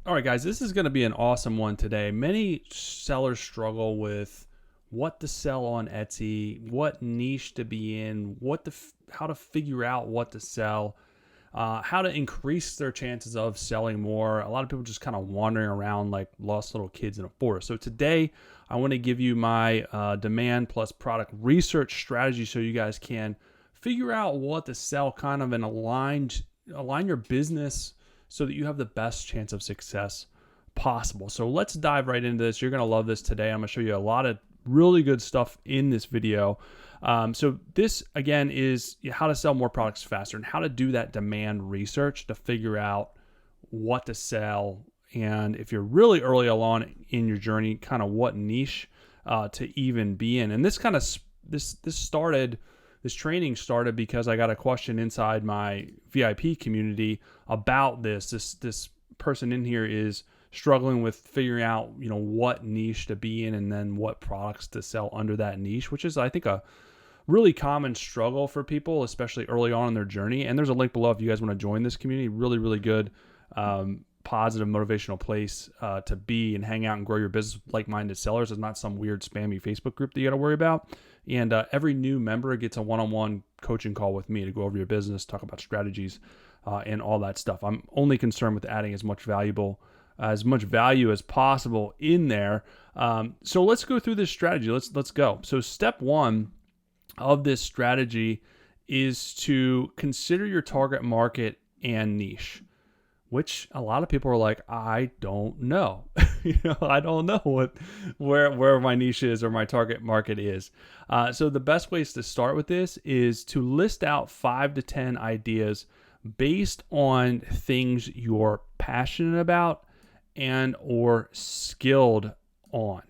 All right, guys, this is going to be an awesome one today. Many sellers struggle with what to sell on Etsy, what niche to be in, how to figure out what to sell, how to increase their chances of selling more. A lot of people just kind of wandering around like lost little kids in a forest. So today, I want to give you my demand plus product research strategy so you guys can figure out what to sell, kind of and align your business so that you have the best chance of success possible. So let's dive right into this. You're going to love this today. I'm going to show you a lot of really good stuff in this video. So this, again, is how to sell more products faster and how to do that demand research to figure out what to sell. And if you're really early along in your journey, kind of what niche to even be in. And this kind of, this training started because I got a question inside my VIP community about this. This person in here is struggling with figuring out, what niche to be in and then what products to sell under that niche, which is, I think, a really common struggle for people, especially early on in their journey. And there's a link below if you guys want to join this community. Really, really good, positive, motivational place to be and hang out and grow your business with like-minded sellers. It's not some weird spammy Facebook group that you got to worry about. And every new member gets a one-on-one coaching call with me to go over your business, talk about strategies, and all that stuff. I'm only concerned with adding as much value as possible in there. So let's go through this strategy. Let's go. So step one of this strategy is to consider your target market and niche, which a lot of people are like, I don't know. I don't know where my niche is or my target market is. So the best ways to start with this is to list out 5 to 10 ideas based on things you're passionate about and or skilled on,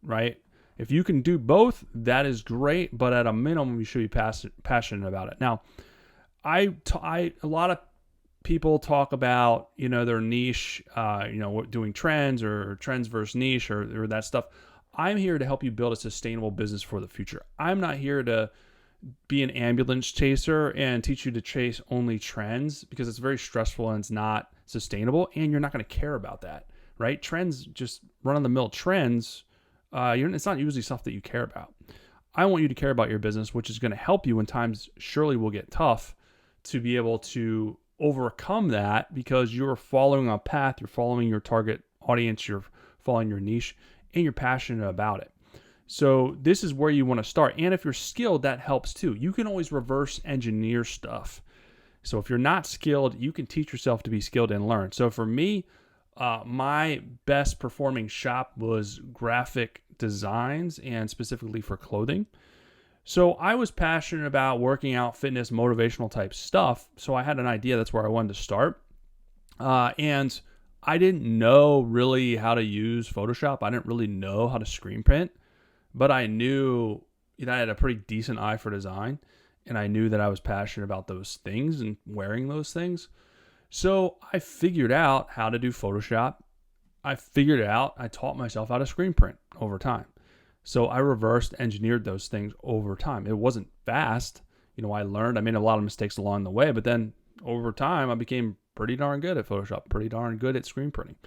right? If you can do both, that is great, but at a minimum, you should be passionate about it. Now, a lot of people talk about, their niche, doing trends or trends versus niche or that stuff. I'm here to help you build a sustainable business for the future. I'm not here to be an ambulance chaser and teach you to chase only trends because it's very stressful and it's not sustainable and you're not going to care about that, right? Trends, just run-of-the-mill trends, it's not usually stuff that you care about. I want you to care about your business, which is going to help you when times surely will get tough to be able to overcome that because you're following a path, you're following your target audience, you're following your niche, and you're passionate about it. So this is where you want to start. And if you're skilled, that helps too. You can always reverse engineer stuff. So if you're not skilled, you can teach yourself to be skilled and learn. So for me, my best performing shop was graphic designs and specifically for clothing. So I was passionate about working out, fitness, motivational type stuff. So I had an idea. That's where I wanted to start. And I didn't know really how to use Photoshop. I didn't really know how to screen print, but I knew that I had a pretty decent eye for design. And I knew that I was passionate about those things and wearing those things. So I figured out how to do Photoshop. I taught myself how to screen print over time. So I reversed engineered those things over time. It wasn't fast. I made a lot of mistakes along the way, but then over time I became pretty darn good at Photoshop, pretty darn good at screen printing.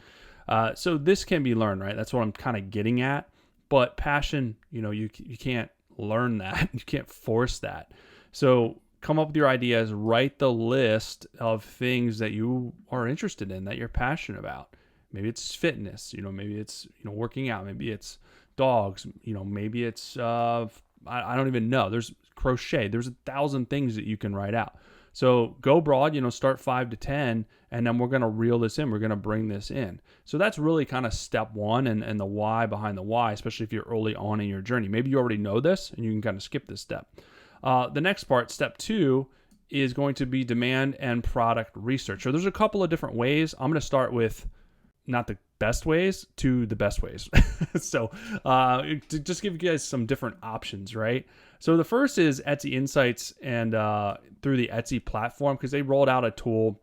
So this can be learned, right? That's what I'm kind of getting at. But passion, you can't learn that. You can't force that. So come up with your ideas, write the list of things that you are interested in, that you're passionate about. Maybe it's fitness, maybe it's, working out, maybe it's dogs, maybe it's, I don't even know. There's crochet. There's 1,000 things that you can write out. So go broad, start 5 to 10, and then we're going to reel this in. We're going to bring this in. So that's really kind of step one and the why behind the why, especially if you're early on in your journey. Maybe you already know this and you can kind of skip this step. The next part, step 2, is going to be demand and product research. So there's a couple of different ways. I'm going to start with not the best ways to the best ways. So to just give you guys some different options, right? So the first is Etsy Insights and through the Etsy platform, because they rolled out a tool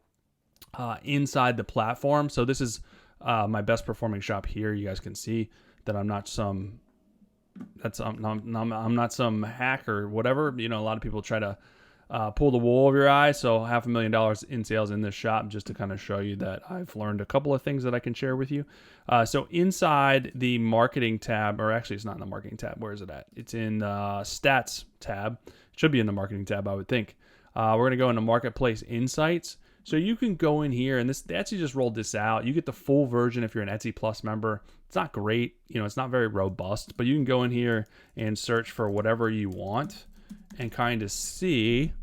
inside the platform. So this is my best performing shop here. You guys can see that I'm not some I'm not some hack or whatever. A lot of people try to pull the wool over your eyes. So $500,000 in sales in this shop, just to kind of show you that I've learned a couple of things that I can share with you. So inside the marketing tab, or actually it's not in the marketing tab. Where is it at? It's in stats tab. It should be in the marketing tab, I would think. We're going to go into marketplace insights. So you can go in here, and they actually just rolled this out. You get the full version if you're an Etsy Plus member. It's not great, it's not very robust, but you can go in here and search for whatever you want and kind of see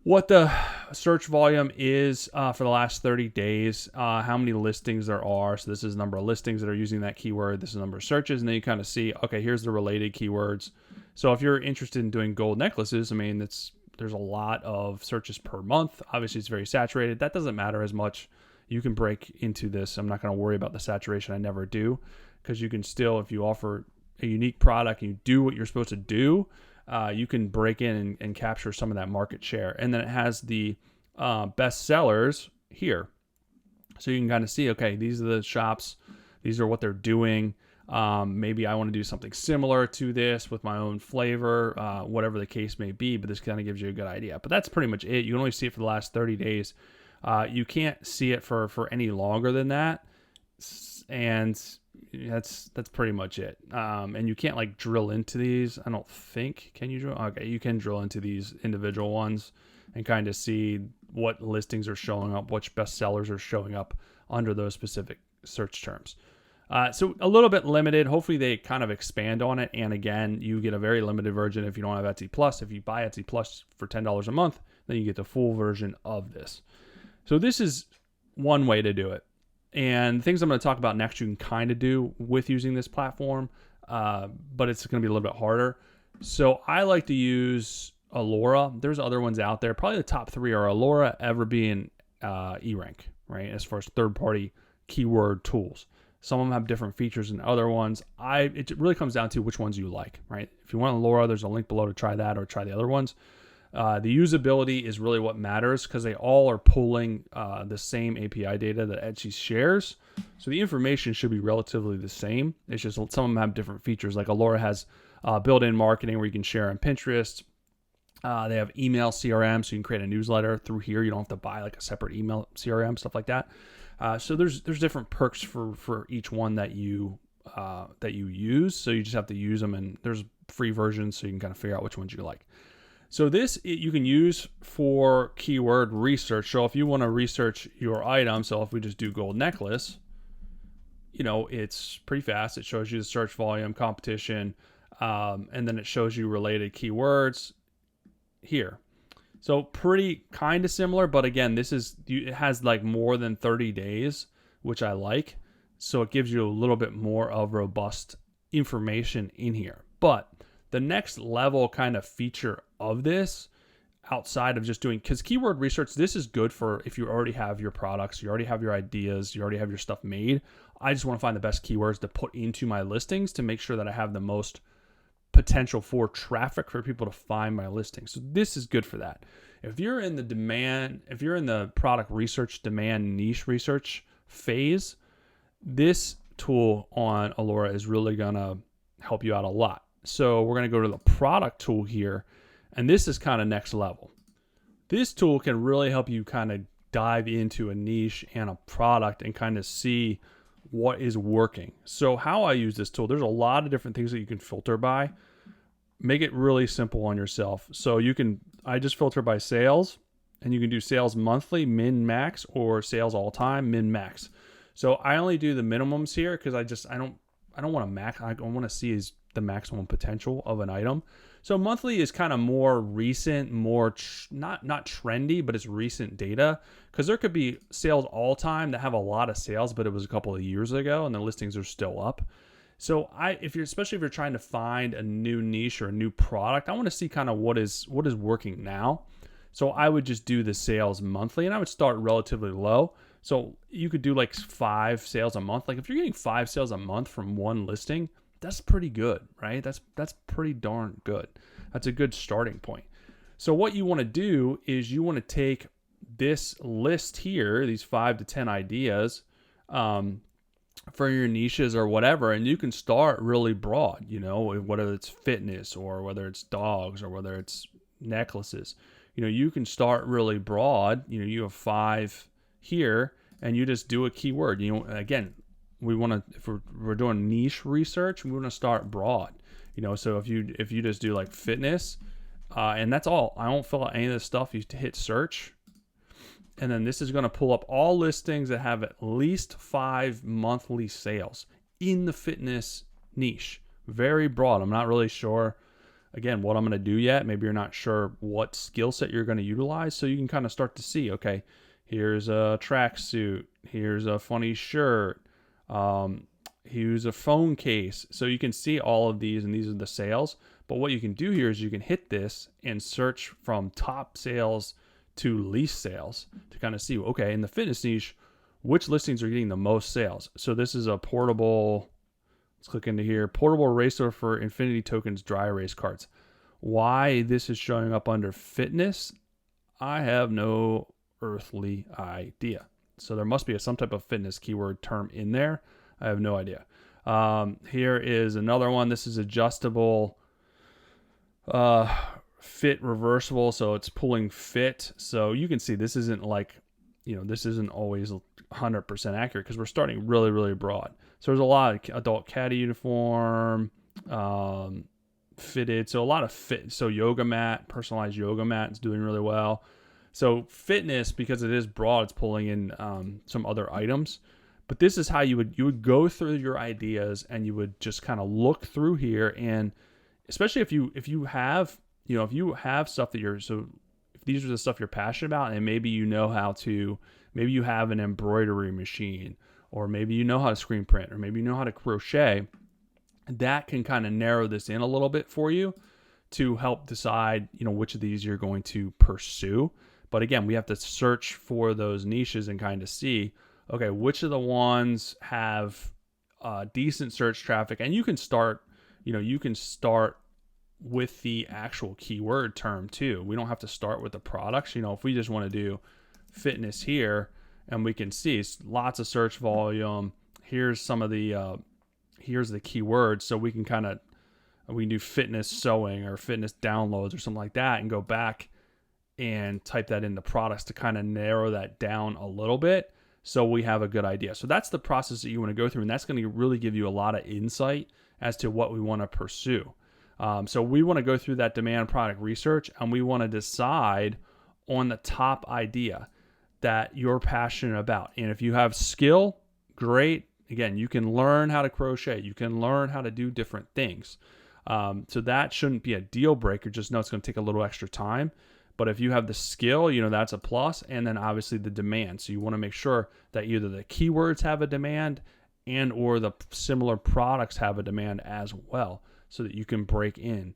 what the search volume is for the last 30 days, how many listings there are. So this is the number of listings that are using that keyword. This is the number of searches, and then you kind of see, okay, here's the related keywords. So if you're interested in doing gold necklaces, I mean, there's a lot of searches per month. Obviously, it's very saturated. That doesn't matter as much. You can break into this. I'm not going to worry about the saturation. I never do, because you can still, if you offer a unique product and you do what you're supposed to do, you can break in and capture some of that market share. And then it has the best sellers here. So you can kind of see, okay, these are the shops. These are what they're doing. Maybe I want to do something similar to this with my own flavor, whatever the case may be, but this kind of gives you a good idea. But that's pretty much it. You can only see it for the last 30 days. You can't see it for any longer than that. And that's pretty much it. And you can't like drill into these. I don't think. Can you drill? Okay, you can drill into these individual ones and kind of see what listings are showing up, which best sellers are showing up under those specific search terms. So a little bit limited. Hopefully they kind of expand on it. And again, you get a very limited version if you don't have Etsy Plus. If you buy Etsy Plus for $10 a month, then you get the full version of this. So this is one way to do it. And things I'm going to talk about next you can kind of do with using this platform, but it's going to be a little bit harder. So I like to use Alura. There's other ones out there. Probably the top three are Alura, EverBee, and eRank, right? As far as third-party keyword tools. Some of them have different features than other ones. It really comes down to which ones you like, right? If you want Alura, there's a link below to try that or try the other ones. The usability is really what matters because they all are pulling the same API data that Etsy shares. So the information should be relatively the same. It's just some of them have different features. Like Alura has built-in marketing where you can share on Pinterest. They have email CRM, so you can create a newsletter through here. You don't have to buy like a separate email CRM, stuff like that. So there's different perks for each one that you use. So you just have to use them, and there's free versions so you can kind of figure out which ones you like. So this you can use for keyword research. So if you want to research your item, so if we just do gold necklace, it's pretty fast. It shows you the search volume, competition, and then it shows you related keywords here. So pretty kind of similar, but again, it has like more than 30 days, which I like. So it gives you a little bit more of robust information in here. But the next level kind of feature of this, outside of just doing, because keyword research, this is good for if you already have your products, you already have your ideas, you already have your stuff made. I just want to find the best keywords to put into my listings to make sure that I have the most potential for traffic for people to find my listings. So this is good for that. If you're in the product research, demand niche research phase, this tool on Alura is really going to help you out a lot. So we're going to go to the product tool here, and this is kind of next level. This tool can really help you kind of dive into a niche and a product and kind of see what is working. So how I use this tool, there's a lot of different things that you can filter by. Make it really simple on yourself. So I just filter by sales, and you can do sales monthly, min, max, or sales all time, min, max. So I only do the minimums here because I don't want to max. I want to see is the maximum potential of an item. So monthly is kind of more recent, more not trendy, but it's recent data, because there could be sales all time that have a lot of sales, but it was a couple of years ago and the listings are still up. So especially if you're trying to find a new niche or a new product, I want to see kind of what is working now. So I would just do the sales monthly, and I would start relatively low. So you could do like 5 sales a month. Like if you're getting 5 sales a month from one listing, that's pretty good, right? That's pretty darn good. That's a good starting point. So what you want to do is you want to take this list here, these 5 to 10 ideas for your niches or whatever, and you can start really broad, whether it's fitness or whether it's dogs or whether it's necklaces. You can start really broad. You have 5 here, and you just do a keyword. Again, we want to, if we're doing niche research, we want to start broad. So if you just do like fitness, and that's all. I don't fill out any of this stuff. You hit search, and then this is going to pull up all listings that have at least 5 monthly sales in the fitness niche. Very broad. I'm not really sure, again, what I'm going to do yet. Maybe you're not sure what skill set you're going to utilize. So you can kind of start to see, okay, here's a tracksuit. Here's a funny shirt. Here's a phone case. So you can see all of these, and these are the sales. But what you can do here is you can hit this and search from top sales to least sales to kind of see, okay, in the fitness niche, which listings are getting the most sales. So this is a portable, let's click into here, portable eraser for Infinity Tokens dry erase cards. Why this is showing up under fitness, I have no earthly idea. So there must be some type of fitness keyword term in there. I have no idea. Here is another one. This is adjustable fit reversible. So it's pulling fit. So you can see this isn't like, this isn't always 100% accurate because we're starting really, really broad. So there's a lot of adult caddy uniform, fitted. So a lot of fit. So yoga mat, personalized yoga mat is doing really well. So fitness, because it is broad, it's pulling in some other items. But this is how you would go through your ideas, and you would just kind of look through here, and especially if you have stuff that if these are the stuff you're passionate about, and maybe maybe you have an embroidery machine, or maybe you know how to screen print, or maybe you know how to crochet, that can kind of narrow this in a little bit for you to help decide, which of these you're going to pursue. But again, we have to search for those niches and kind of see, okay, which of the ones have decent search traffic. And you can start with the actual keyword term too. We don't have to start with the products. If we just want to do fitness here, and we can see lots of search volume. Here's some of the here's the keywords. So we can do fitness sewing or fitness downloads or something like that, and go back and type that in the products to kind of narrow that down a little bit, so we have a good idea. So that's the process that you want to go through, and that's going to really give you a lot of insight as to what we want to pursue. So we want to go through that demand product research, and we want to decide on the top idea that you're passionate about. And if you have skill, great. Again, you can learn how to crochet. You can learn how to do different things. So that shouldn't be a deal breaker. Just know it's going to take a little extra time. But if you have the skill, that's a plus. And then obviously the demand. So you want to make sure that either the keywords have a demand and or the similar products have a demand as well, so that you can break in.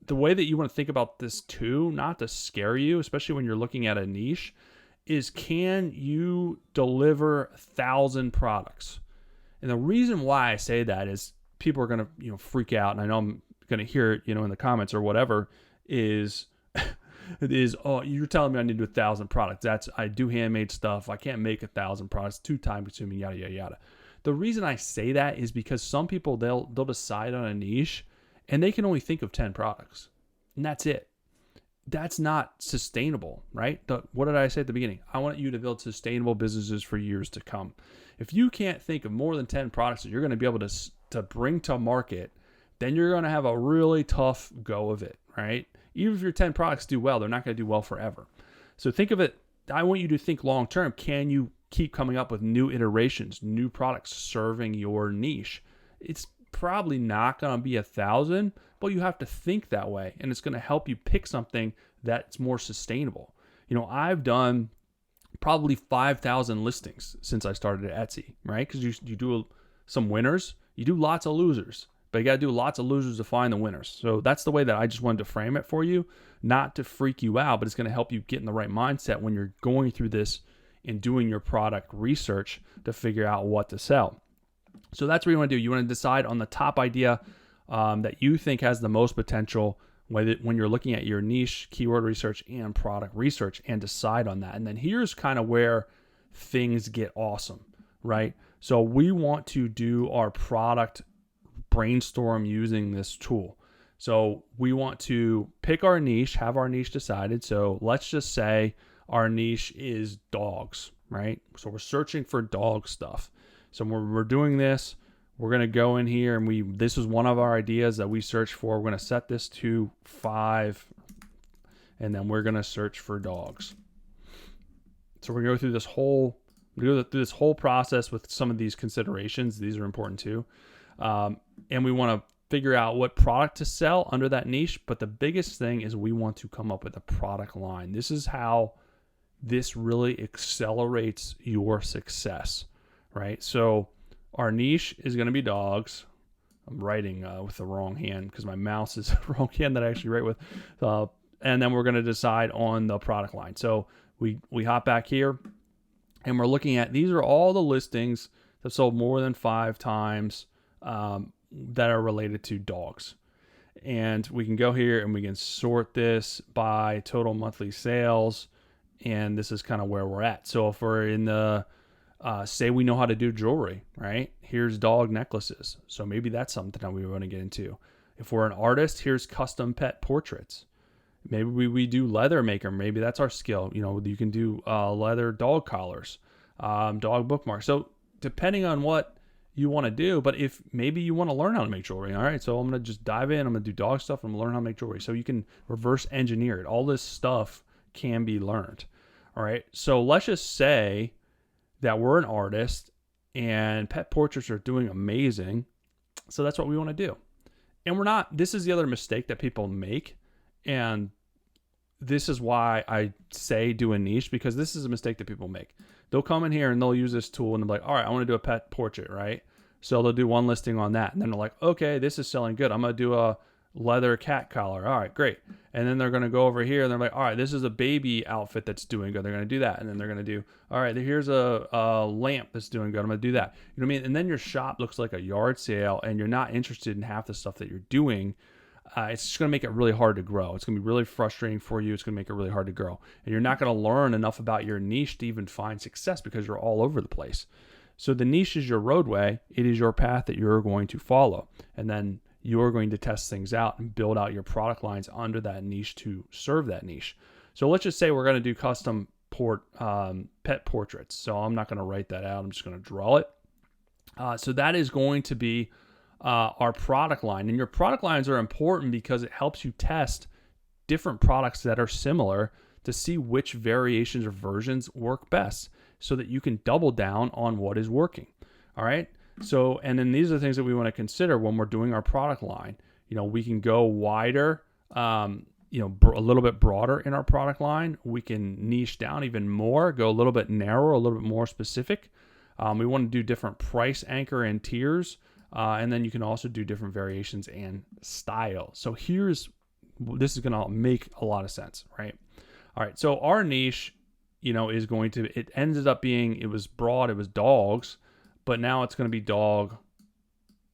The way that you want to think about this too, not to scare you, especially when you're looking at a niche, is can you deliver 1,000 products? And the reason why I say that is people are going to freak out, and I know I'm going to hear it in the comments or whatever, is oh, you're telling me I need to do 1,000 products. I do handmade stuff. I can't make 1,000 products. Too time consuming, yada yada yada. The reason I say that is because some people they'll decide on a niche and they can only think of 10 products, and that's it. That's not sustainable, right? What did I say at the beginning? I want you to build sustainable businesses for years to come. If you can't think of more than 10 products that you're going to be able to bring to market, then you're going to have a really tough go of it, right? Even if your 10 products do well, they're not going to do well forever. So think of it, I want you to think long term. Can you keep coming up with new iterations, new products serving your niche? It's probably not going to be 1,000, but you have to think that way, and it's going to help you pick something that's more sustainable. I've done probably 5,000 listings since I started at Etsy, right? Because you do some winners, you do lots of losers, but you got to do lots of losers to find the winners. So that's the way that I just wanted to frame it for you, not to freak you out, but it's going to help you get in the right mindset when you're going through this and doing your product research to figure out what to sell. So that's what you want to do. You want to decide on the top idea that you think has the most potential when you're looking at your niche, keyword research, and product research, and decide on that. And then here's kind of where things get awesome, right? So we want to do our product brainstorm using this tool. So we want to pick our niche, have our niche decided. So let's just say our niche is dogs, right? So we're searching for dog stuff. So when we're doing this, we're going to go in here and this is one of our ideas that we search for. We're going to set this to 5 and then we're going to search for dogs. So we're going to go through this whole process with some of these considerations. These are important too. And we want to figure out what product to sell under that niche. But the biggest thing is we want to come up with a product line. This is how this really accelerates your success, right? So our niche is going to be dogs. I'm writing with the wrong hand because my mouse is the wrong hand that I actually write with. And then we're going to decide on the product line. So we hop back here and we're looking at, these are all the listings that sold more than 5 times that are related to dogs. And we can go here and we can sort this by total monthly sales. And this is kind of where we're at. So if we're in the, say we know how to do jewelry, right? Here's dog necklaces. So maybe that's something that we want to get into. If we're an artist, here's custom pet portraits. Maybe we do leather maker. Maybe that's our skill. You know, you can do leather dog collars, dog bookmarks. So depending on what you want to do, but if maybe you want to learn how to make jewelry, all right, so I'm going to just dive in. I'm going to do dog stuff. I'm going to learn how to make jewelry. So you can reverse engineer it. All this stuff can be learned. All right. So let's just say that we're an artist and pet portraits are doing amazing. So that's what we want to do. And we're not, this is the other mistake that people make. And this is why I say do a niche, because this is a mistake that people make. They'll come in here and they'll use this tool and they're like, all right, I want to do a pet portrait, right? So they'll do one listing on that. And then they're like, okay, this is selling good. I'm going to do a leather cat collar. All right, great. And then they're going to go over here and they're like, all right, this is a baby outfit that's doing good. They're going to do that. And then they're going to do, all right, here's a lamp that's doing good. I'm going to do that. You know what I mean? And then your shop looks like a yard sale and you're not interested in half the stuff that you're doing. It's just going to make it really hard to grow. It's going to be really frustrating for you. It's going to make it really hard to grow. And you're not going to learn enough about your niche to even find success because you're all over the place. So the niche is your roadway. It is your path that you're going to follow. And then you're going to test things out and build out your product lines under that niche to serve that niche. So let's just say we're going to do custom pet portraits. So I'm not going to write that out. I'm just going to draw it. So that is going to be our product line. And your product lines are important because it helps you test different products that are similar to see which variations or versions work best so that you can double down on what is working. All right. So, and then these are the things that we want to consider when we're doing our product line. You know, we can go wider, a little bit broader in our product line. We can niche down even more, go a little bit narrower, a little bit more specific. We want to do different price anchor and tiers. And then you can also do different variations and styles. So this is going to make a lot of sense, right? All right. So our niche, is going to, it ended up being, it was broad, it was dogs, but now it's going to be dog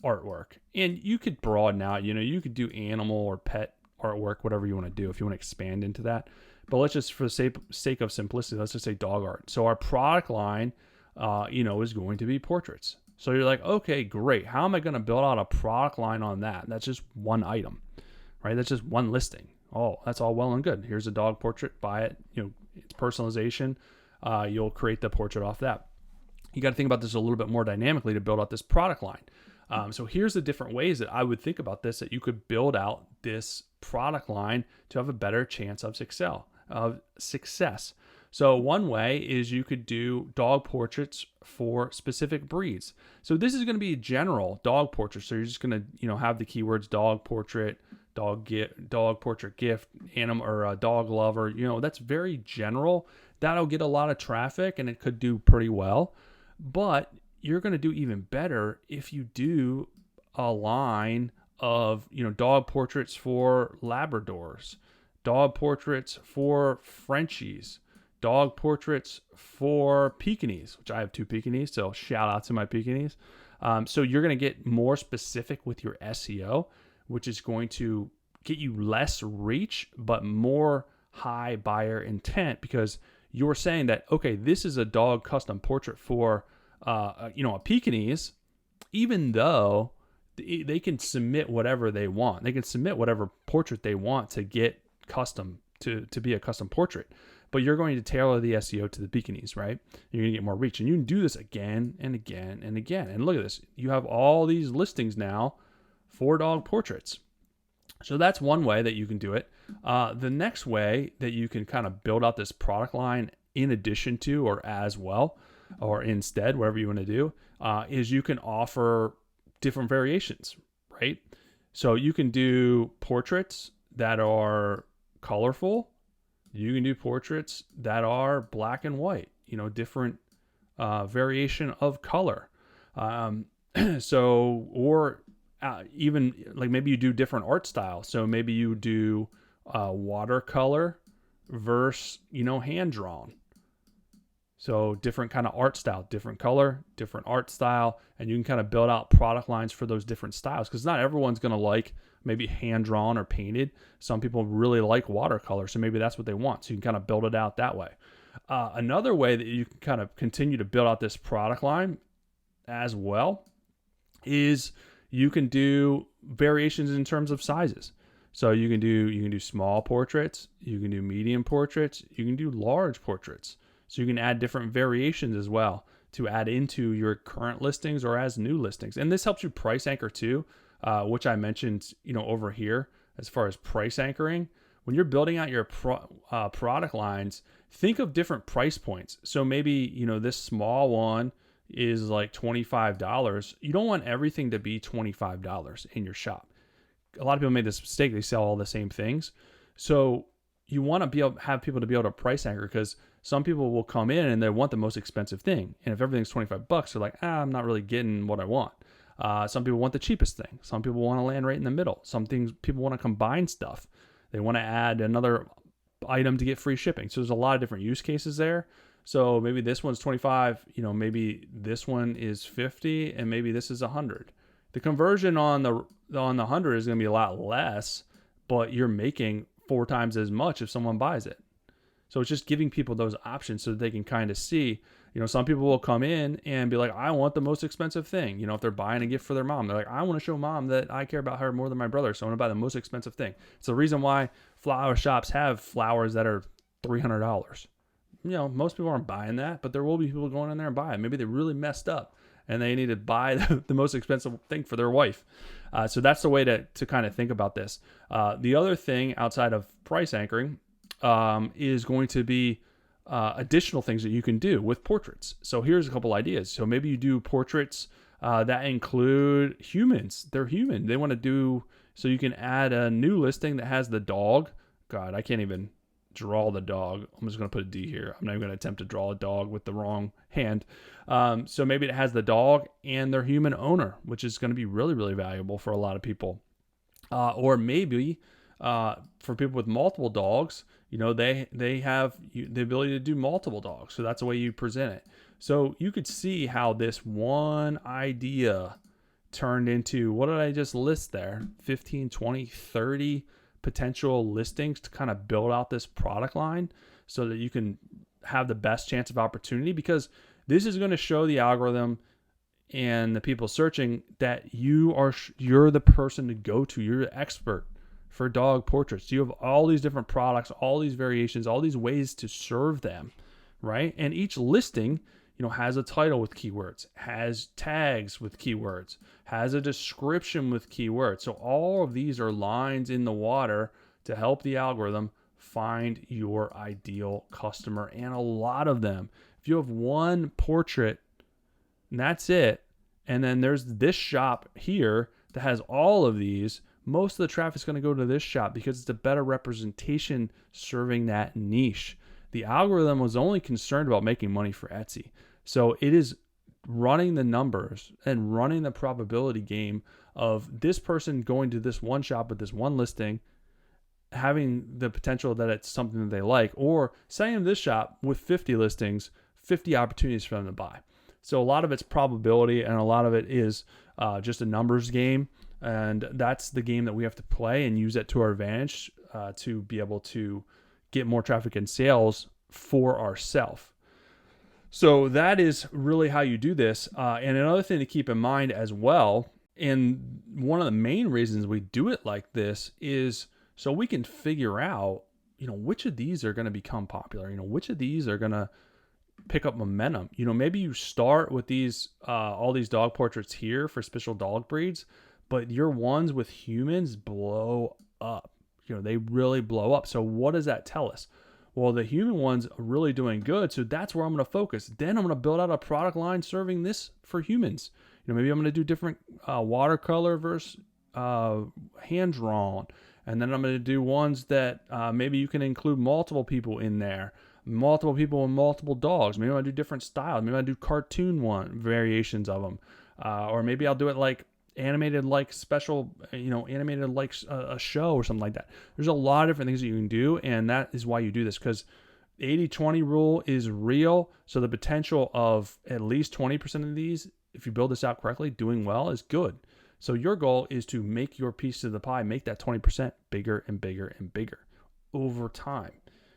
artwork. And you could broaden out, you could do animal or pet artwork, whatever you want to do if you want to expand into that. But let's just, for the sake of simplicity, let's just say dog art. So our product line, is going to be portraits. So you're like, okay, great. How am I going to build out a product line on that? That's just one item, right? That's just one listing. Oh, that's all well and good. Here's a dog portrait. Buy it. It's personalization. You'll create the portrait off that. You got to think about this a little bit more dynamically to build out this product line. So here's the different ways that I would think about this, that you could build out this product line to have a better chance of success. So one way is you could do dog portraits for specific breeds. So this is going to be general dog portraits. So you're just going to, have the keywords dog portrait, dog portrait gift, animal, or a dog lover. That's very general. That'll get a lot of traffic and it could do pretty well. But you're going to do even better if you do a line of, dog portraits for Labradors, dog portraits for Frenchies, dog portraits for Pekingese, which I have 2 Pekingese, so shout out to my Pekingese. So you're going to get more specific with your SEO, which is going to get you less reach, but more high buyer intent, because you're saying that, okay, this is a dog custom portrait for, a Pekingese, even though they can submit whatever they want. They can submit whatever portrait they want to get custom to be a custom portrait. But you're going to tailor the SEO to the bikinis, right? You're going to get more reach. And you can do this again and again and again. And look at this. You have all these listings now for dog portraits. So that's one way that you can do it. The next way that you can kind of build out this product line in addition to or as well, or instead, whatever you want to do, is you can offer different variations, right? So you can do portraits that are colorful. You can do portraits that are black and white, different variation of color. Even like maybe you do different art styles. So maybe you do watercolor versus, hand drawn. So different kind of art style, different color, different art style, and you can kind of build out product lines for those different styles because not everyone's going to like maybe hand drawn or painted. Some people really like watercolor, so maybe that's what they want. So you can kind of build it out that way. Another way that you can kind of continue to build out this product line as well is you can do variations in terms of sizes. So you can do small portraits, you can do medium portraits, you can do large portraits. So you can add different variations as well to add into your current listings or as new listings. And this helps you price anchor too, which I mentioned, over here as far as price anchoring. When you're building out your product lines, think of different price points. So maybe, this small one is like $25. You don't want everything to be $25 in your shop. A lot of people made this mistake. They sell all the same things. So you want to have people to be able to price anchor because some people will come in and they want the most expensive thing. And if everything's $25, they're like, I'm not really getting what I want. Some people want the cheapest thing. Some people want to land right in the middle. People want to combine stuff. They want to add another item to get free shipping. So there's a lot of different use cases there. So maybe this one's 25, maybe this one is 50 and maybe this is 100. The conversion on the 100 is going to be a lot less, but you're making 4 times as much if someone buys it. So it's just giving people those options so that they can kind of see, some people will come in and be like, I want the most expensive thing. If they're buying a gift for their mom, they're like, I want to show mom that I care about her more than my brother. So I want to buy the most expensive thing. It's the reason why flower shops have flowers that are $300. Most people aren't buying that, but there will be people going in there and buying it. Maybe they really messed up and they need to buy the most expensive thing for their wife. So that's the way to kind of think about this. The other thing outside of price anchoring is going to be additional things that you can do with portraits. So here's a couple ideas. So maybe you do portraits that include humans. They're human. They want to do, so you can add a new listing that has the dog. God, I can't even draw the dog. I'm just going to put a D here. I'm not even going to attempt to draw a dog with the wrong hand. So maybe it has the dog and their human owner, which is going to be really, really valuable for a lot of people. Or maybe for people with multiple dogs, they have the ability to do multiple dogs. So that's the way you present it. So you could see how this one idea turned into, what did I just list there? 15, 20, 30 potential listings to kind of build out this product line so that you can have the best chance of opportunity, because this is going to show the algorithm and the people searching that you're the person to go to. You're the expert for dog portraits. You have all these different products, all these variations, all these ways to serve them, right? And each listing, has a title with keywords, has tags with keywords, has a description with keywords. So all of these are lines in the water to help the algorithm find your ideal customer. And a lot of them, if you have one portrait and that's it, and then there's this shop here that has all of these, most of the traffic is going to go to this shop because it's a better representation serving that niche. The algorithm was only concerned about making money for Etsy. So it is running the numbers and running the probability game of this person going to this one shop with this one listing, having the potential that it's something that they like, or sending them this shop with 50 listings, 50 opportunities for them to buy. So a lot of it's probability and a lot of it is just a numbers game. And that's the game that we have to play and use it to our advantage to be able to get more traffic and sales for ourselves. So that is really how you do this. And another thing to keep in mind as well And one of the main reasons we do it like this is so we can figure out, which of these are going to become popular, which of these are going to pick up momentum. Maybe you start with these, all these dog portraits here for special dog breeds, but your ones with humans blow up. They really blow up. So what does that tell us? Well, the human ones are really doing good. So that's where I'm going to focus. Then I'm going to build out a product line serving this for humans. Maybe I'm going to do different watercolor versus hand drawn. And then I'm going to do ones that maybe you can include multiple people in there, multiple people and multiple dogs. Maybe I'll do different styles. Maybe I'll do cartoon variations of them. Or maybe I'll do it like animated, like special, animated like a show or something like that. There's a lot of different things that you can do. And that is why you do this, because 80-20 rule is real. So the potential of at least 20% of these, if you build this out correctly, doing well is good. So your goal is to make your piece of the pie, make that 20% bigger and bigger and bigger over time,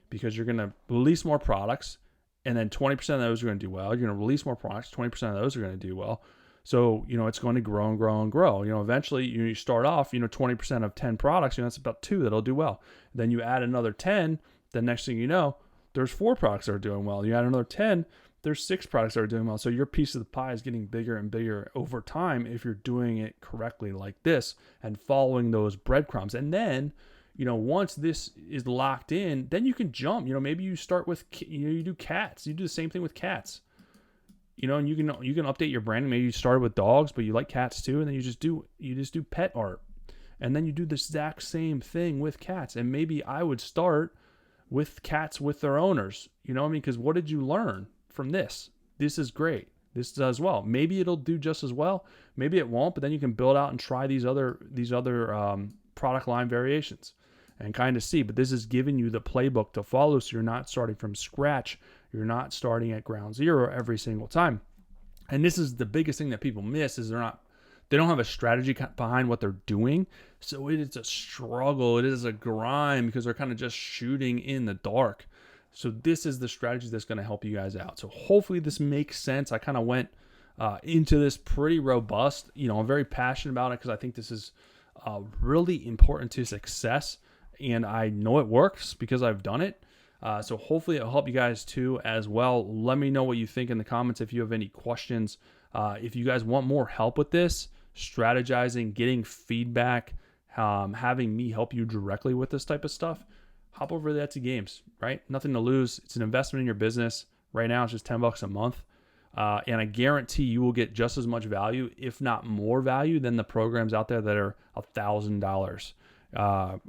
because you're going to release more products, and then 20% of those are going to do well. You're going to release more products, 20% of those are going to do well. So, it's going to grow and grow and grow. Eventually you start off, 20% of 10 products, that's about 2 that'll do well. Then you add another 10, the next thing you know, there's 4 products that are doing well. You add another 10, there's 6 products that are doing well. So your piece of the pie is getting bigger and bigger over time if you're doing it correctly like this and following those breadcrumbs. And then, once this is locked in, then you can jump. Maybe you start with, you do cats. You do the same thing with cats. And you can update your branding. Maybe you started with dogs, but you like cats too, and then you just do pet art. And then you do the exact same thing with cats. And maybe I would start with cats with their owners. Because what did you learn from this? This is great. This does well. Maybe it'll do just as well. Maybe it won't, but then you can build out and try these other product line variations and kind of see. But this is giving you the playbook to follow, so you're not starting from scratch. You're not starting at ground zero every single time. And this is the biggest thing that people miss, is they don't have a strategy behind what they're doing. So it is a struggle. It is a grind, because they're kind of just shooting in the dark. So this is the strategy that's going to help you guys out. So hopefully this makes sense. I kind of went into this pretty robust. I'm very passionate about it, because I think this is really important to success. And I know it works because I've done it. So hopefully it'll help you guys too as well. Let me know what you think in the comments if you have any questions. If you guys want more help with this, strategizing, getting feedback, having me help you directly with this type of stuff, hop over to Etsy Games, right? Nothing to lose. It's an investment in your business. Right now it's just $10 a month. And I guarantee you will get just as much value, if not more value, than the programs out there that are $1,000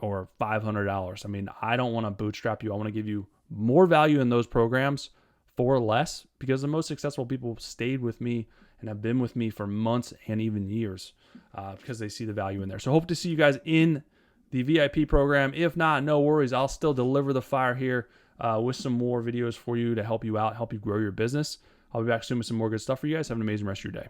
or $500. I mean, I don't want to bootstrap you. I want to give you more value in those programs for less, because the most successful people stayed with me and have been with me for months and even years, because they see the value in there. So hope to see you guys in the VIP program. If not, no worries. I'll still deliver the fire here with some more videos for you to help you out, help you grow your business. I'll be back soon with some more good stuff for you guys. Have an amazing rest of your day.